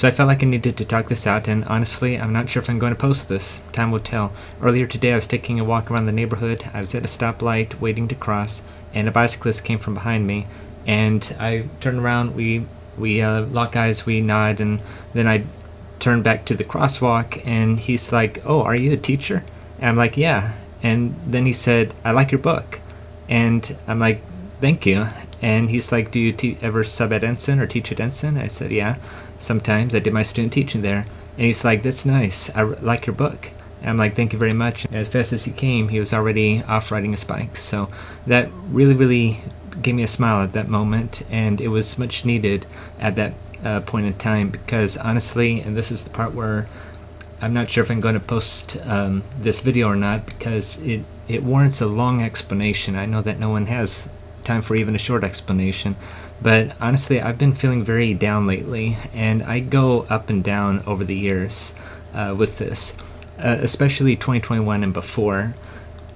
So I felt like I needed to talk this out, and honestly, I'm not sure if I'm going to post this. Time will tell. Earlier today, I was taking a walk around the neighborhood. I was at a stoplight waiting to cross, and a bicyclist came from behind me, and I turned around, we lock eyes, we nod, and then I turned back to the crosswalk, and he's like, "Oh, are you a teacher?" And I'm like, "Yeah." And then he said, "I like your book." And I'm like, "Thank you." And he's like, "Do you ever sub at Ensign or teach at Ensign?" I said, "Yeah, sometimes. I did my student teaching there." And he's like, "That's nice. I like your book." And I'm like, "Thank you very much." And as fast as he came, he was already off riding his bike. So that really, really gave me a smile at that moment, and it was much needed at that point in time, because honestly, and this is the part where I'm not sure if I'm going to post this video or not, because it warrants a long explanation. I know that no one has time for even a short explanation, but honestly, I've been feeling very down lately, and I go up and down over the years with this, especially 2021 and before.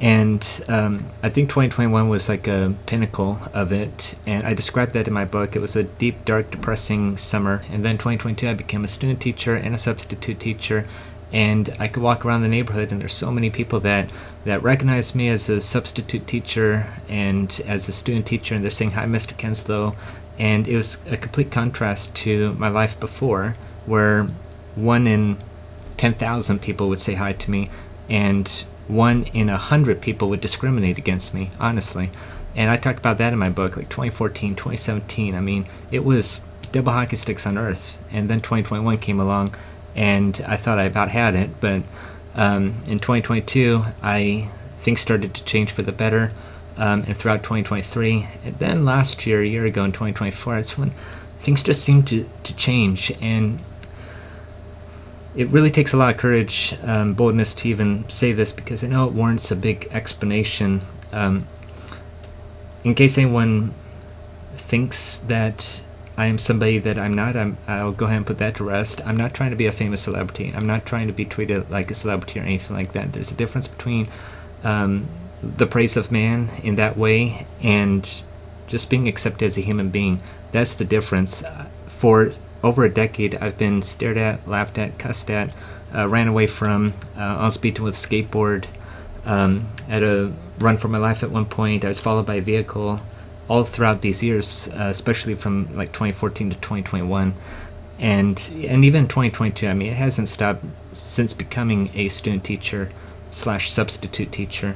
And I think 2021 was like a pinnacle of it, and I described that in my book. It was a deep, dark, depressing summer. And then 2022, I became a student teacher and a substitute teacher, and I could walk around the neighborhood, and there's so many people that recognize me as a substitute teacher and as a student teacher, and they're saying, "Hi, Mr. Kenslow." And it was a complete contrast to my life before, where 1 in 10,000 people would say hi to me, and 1 in 100 people would discriminate against me, honestly. And I talk about that in my book, like 2014, 2017. I mean, it was double hockey sticks on earth. And then 2021 came along, and I thought I about had it. But in 2022, things started to change for the better, and throughout 2023. And then last year, a year ago in 2024, that's when things just seemed to change. And it really takes a lot of courage, boldness to even say this, because I know it warrants a big explanation. In case anyone thinks that I am somebody that I'm not, I'll go ahead and put that to rest. I'm not trying to be a famous celebrity. I'm not trying to be treated like a celebrity or anything like that. There's a difference between the praise of man in that way and just being accepted as a human being. That's the difference. For over a decade, I've been stared at, laughed at, cussed at, ran away from, on speed with a skateboard, at a run for my life at one point. I was followed by a vehicle all throughout these years, especially from like 2014 to 2021. And even 2022, I mean, it hasn't stopped since becoming a student teacher / substitute teacher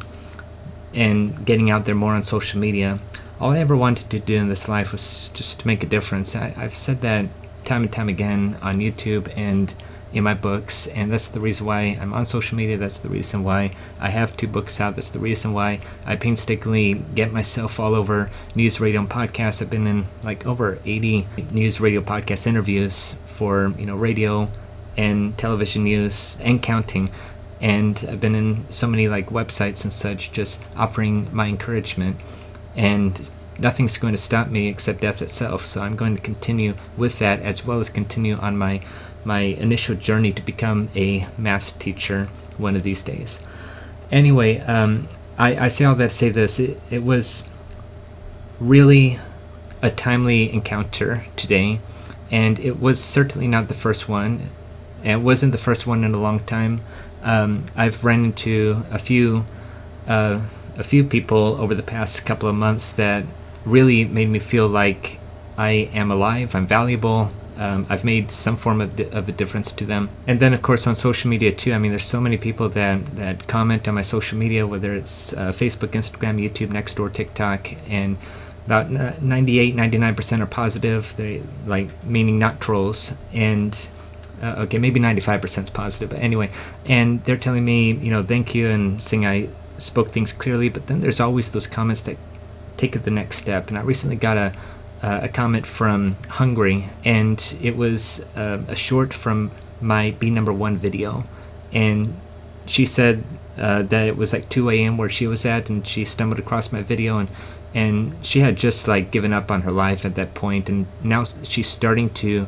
and getting out there more on social media. All I ever wanted to do in this life was just to make a difference. I've said that time and time again on YouTube and in my books, and that's the reason why I'm on social media. That's the reason why I have 2 books out. That's the reason why I painstakingly get myself all over news, radio, and podcasts. I've been in like over 80 news, radio, podcast interviews for radio and television news and counting. And I've been in so many like websites and such, just offering my encouragement. And nothing's going to stop me except death itself. So I'm going to continue with that, as well as continue on my initial journey to become a math teacher one of these days. Anyway, I say all that to say this. It was really a timely encounter today, and it was certainly not the first one. It wasn't the first one in a long time. I've run into a few people over the past couple of months that really made me feel like I am alive, I'm valuable, I've made some form of a difference to them. And then of course on social media too. I mean, there's so many people that comment on my social media, whether it's Facebook, Instagram, YouTube, Nextdoor, TikTok, and about 98-99% are positive. They meaning not trolls, and okay, maybe 95% is positive, but anyway. And they're telling me, thank you, and saying I spoke things clearly. But then there's always those comments that take it the next step. And I recently got a comment from Hungary, and it was a short from my Be Number One video, and she said that it was like 2 a.m. where she was at, and she stumbled across my video, and she had just given up on her life at that point, and now she's starting to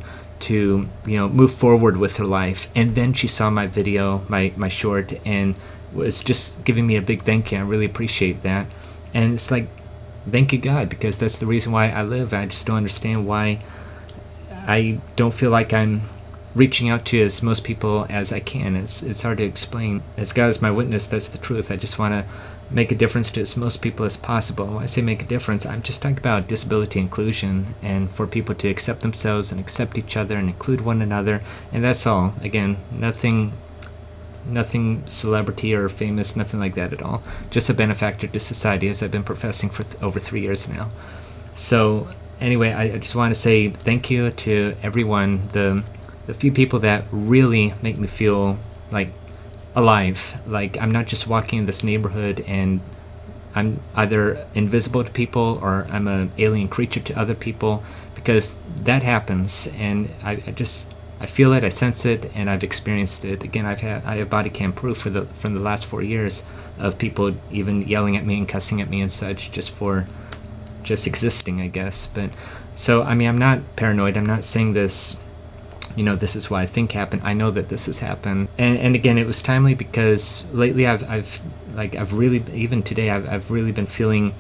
move forward with her life. And then she saw my video, my short, and was just giving me a big thank you. I really appreciate that. And it's like, thank you, God, because that's the reason why I live. I just don't understand why I don't feel like I'm reaching out to as most people as I can. It's hard to explain. As God is my witness, that's the truth. I just want to make a difference to as most people as possible. When I say make a difference, I'm just talking about disability inclusion and for people to accept themselves and accept each other and include one another. And that's all. Again, nothing celebrity or famous, nothing like that at all. Just a benefactor to society, as I've been professing for over 3 years now. So anyway, I just want to say thank you to everyone, the few people that really make me feel like alive. Like I'm not just walking in this neighborhood and I'm either invisible to people or I'm an alien creature to other people, because that happens, and I feel it, I sense it, and I've experienced it. Again, I have body cam proof from the last 4 years of people even yelling at me and cussing at me and such just existing, I guess. But so I mean, I'm not paranoid. I'm not saying this, this is what I think happened. I know that this has happened, and again, it was timely because lately I've really, even today, I've really been feeling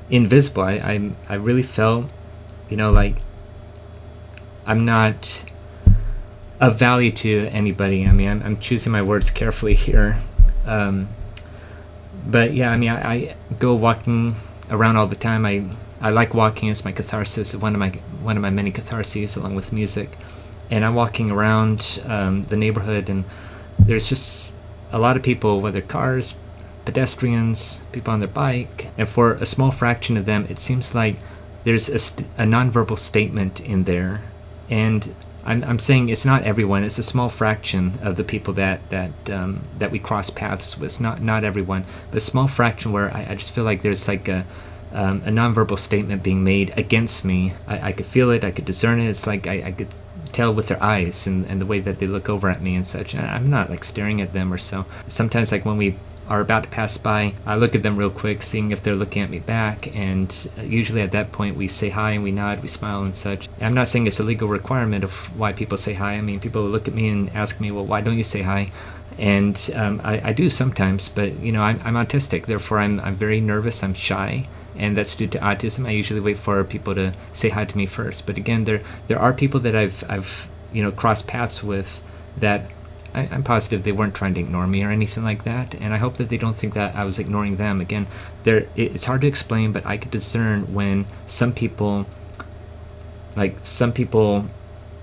invisible. I really felt, like I'm not of value to anybody. I mean, I'm choosing my words carefully here, but yeah, I mean, I go walking around all the time. I like walking. It's my catharsis, one of my many catharses, along with music. And I'm walking around the neighborhood, and there's just a lot of people, whether cars, pedestrians, people on their bike, and for a small fraction of them, it seems like there's a nonverbal statement in there. And I'm saying it's not everyone. It's a small fraction of the people that we cross paths with. Not everyone, but a small fraction where I just feel like there's like a nonverbal statement being made against me. I could feel it. I could discern it. It's like I could tell with their eyes and the way that they look over at me and such. I'm not like staring at them or so. Sometimes, like when we are about to pass by, I look at them real quick, seeing if they're looking at me back, and usually at that point we say hi and we nod, we smile and such. I'm not saying it's a legal requirement of why people say hi. I mean, people look at me and ask me, well, why don't you say hi? And I do sometimes, but I'm autistic, therefore I'm very nervous, I'm shy, and that's due to autism. I usually wait for people to say hi to me first. But again, there are people that I've crossed paths with that I'm positive they weren't trying to ignore me or anything like that, and I hope that they don't think that I was ignoring them. Again, it's hard to explain, but I could discern when some people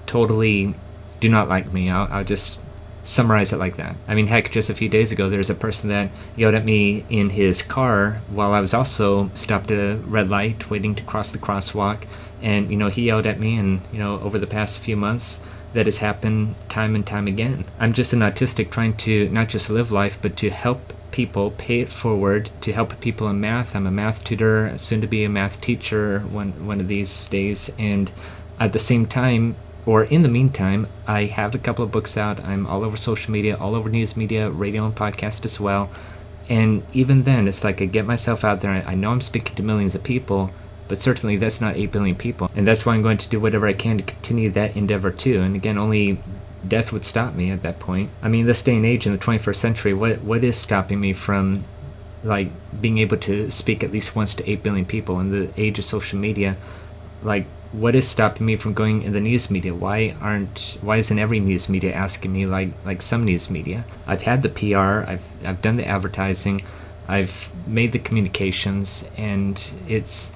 totally do not like me. I'll just summarize it like that. I mean, heck, just a few days ago, there's a person that yelled at me in his car while I was also stopped at a red light waiting to cross the crosswalk, and he yelled at me, and over the past few months, that has happened time and time again. I'm just an autistic trying to not just live life, but to help people, pay it forward, to help people in math. I'm a math tutor, soon to be a math teacher one of these days, and at the same time, or in the meantime, I have a couple of books out. I'm all over social media, all over news media, radio and podcast as well. And even then, it's like I get myself out there. I know I'm speaking to millions of people, but certainly that's not 8 billion people. And that's why I'm going to do whatever I can to continue that endeavor too. And again, only death would stop me at that point. I mean, this day and age in the 21st century, what is stopping me from like being able to speak at least once to 8 billion people in the age of social media? Like, what is stopping me from going in the news media? Why isn't every news media asking me like some news media? I've had the PR, I've done the advertising, I've made the communications, and it's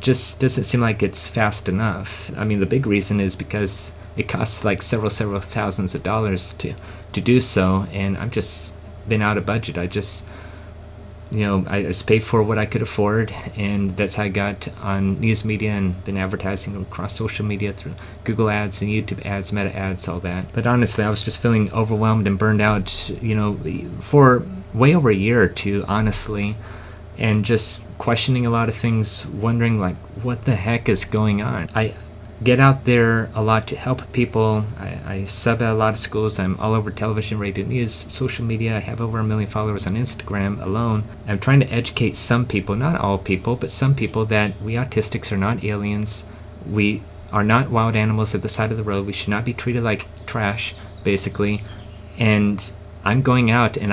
just doesn't seem like it's fast enough. I mean, the big reason is because it costs like several thousands of dollars to do so, and I've just been out of budget. I just paid for what I could afford, and that's how I got on news media and been advertising across social media through Google ads and YouTube ads, meta ads, all that. But honestly, I was just feeling overwhelmed and burned out, for way over a year or two, honestly, and just questioning a lot of things, wondering like, what the heck is going on? I get out there a lot to help people. I sub at a lot of schools. I'm all over television, radio, news, social media. I have over 1 million followers on Instagram alone. I'm trying to educate some people, not all people, but some people, that we autistics are not aliens. We are not wild animals at the side of the road. We should not be treated like trash, basically. And I'm going out and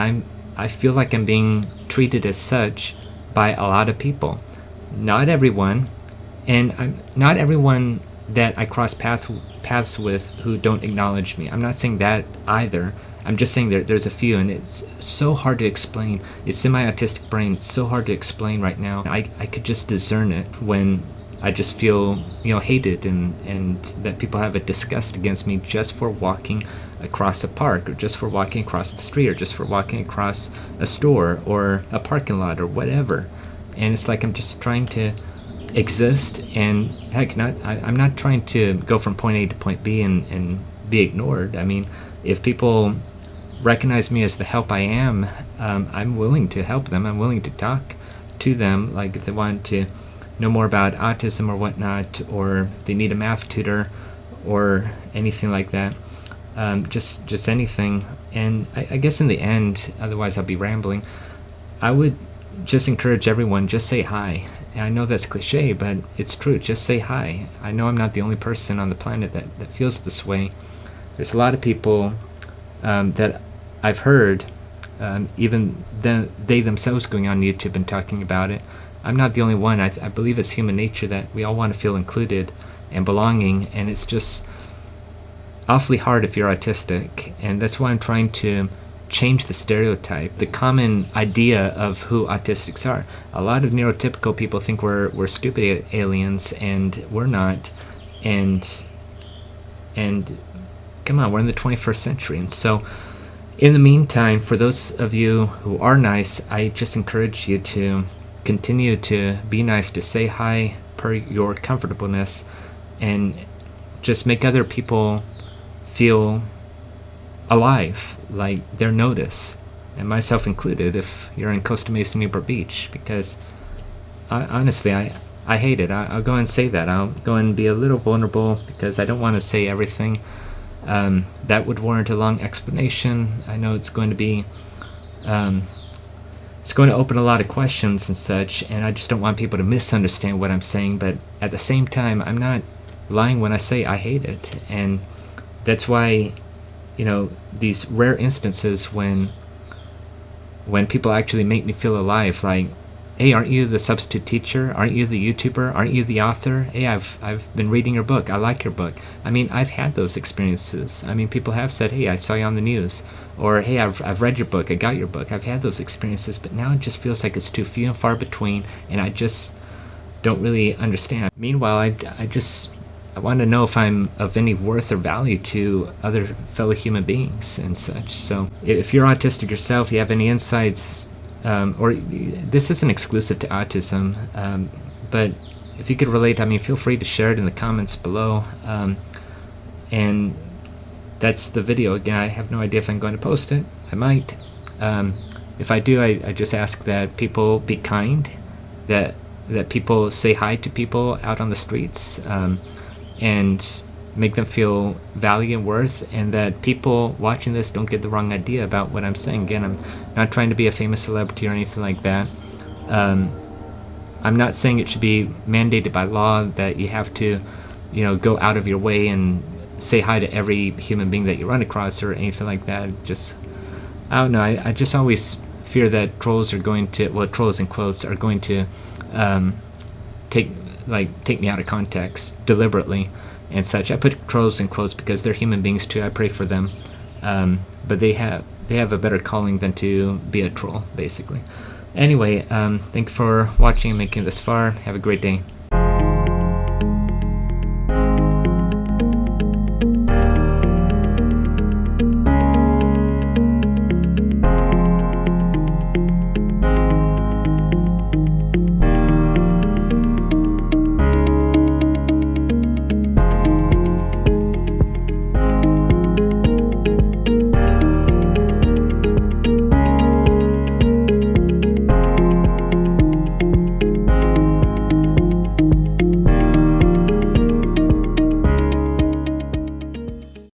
I feel like I'm being treated as such by a lot of people. Not everyone, and not everyone that I cross paths with who don't acknowledge me. I'm not saying that either. I'm just saying there's a few, and it's so hard to explain. It's in my autistic brain. It's so hard to explain right now. I could just discern it when I just feel, hated, and that people have a disgust against me just for walking across a park, or just for walking across the street, or just for walking across a store or a parking lot or whatever. And it's like I'm just trying to exist, and heck, I'm not trying to go from point A to point B and be ignored. I mean, if people recognize me as the help I am, I'm willing to help them. I'm willing to talk to them, like if they want to know more about autism or whatnot, or they need a math tutor or anything like that, just anything. And I guess in the end, otherwise I'll be rambling, I would just encourage everyone, just say hi. And I know that's cliche, but it's true. Just say hi. I know I'm not the only person on the planet that feels this way. There's a lot of people that I've heard, even they themselves going on YouTube and talking about it. I'm not the only one. I believe it's human nature that we all want to feel included and belonging, and it's just awfully hard if you're autistic. And that's why I'm trying to change the stereotype, the common idea of who autistics are. A lot of neurotypical people think we're stupid aliens, and we're not. And come on, we're in the 21st century. And so in the meantime, for those of you who are nice, I just encourage you to continue to be nice, to say hi per your comfortableness, and just make other people feel alive, like they're noticed, and myself included if you're in Costa Mesa, Newport Beach, because honestly, I hate it. I'll go and say that. I'll go and be a little vulnerable, because I don't want to say everything. That would warrant a long explanation. I know it's going to be it's going to open a lot of questions and such, and I just don't want people to misunderstand what I'm saying. But at the same time, I'm not lying when I say I hate it. And that's why, these rare instances when people actually make me feel alive, like, hey, aren't you the substitute teacher? Aren't you the YouTuber? Aren't you the author? Hey, I've been reading your book. I like your book. I mean, I've had those experiences. I mean, people have said, hey, I saw you on the news. Or, hey, I've read your book. I got your book. I've had those experiences. But now it just feels like it's too few and far between, and I just don't really understand. Meanwhile, I want to know if I'm of any worth or value to other fellow human beings and such. So if you're autistic yourself, you have any insights, or this isn't exclusive to autism, but if you could relate, feel free to share it in the comments below. And that's the video. Again, I have no idea if I'm going to post it. I might. If I do, I just ask that people be kind, that people say hi to people out on the streets, and make them feel value and worth, and that people watching this don't get the wrong idea about what I'm saying. Again, I'm not trying to be a famous celebrity or anything like that. I'm not saying it should be mandated by law that you have to, go out of your way and say hi to every human being that you run across or anything like that. Just, I don't know. I just always fear that trolls are going to, well, trolls in quotes, are going to take me out of context deliberately and such. I put trolls in quotes because they're human beings too. I pray for them, but they have a better calling than to be a troll, basically. Anyway, thank you for watching and making it this far. Have a great day.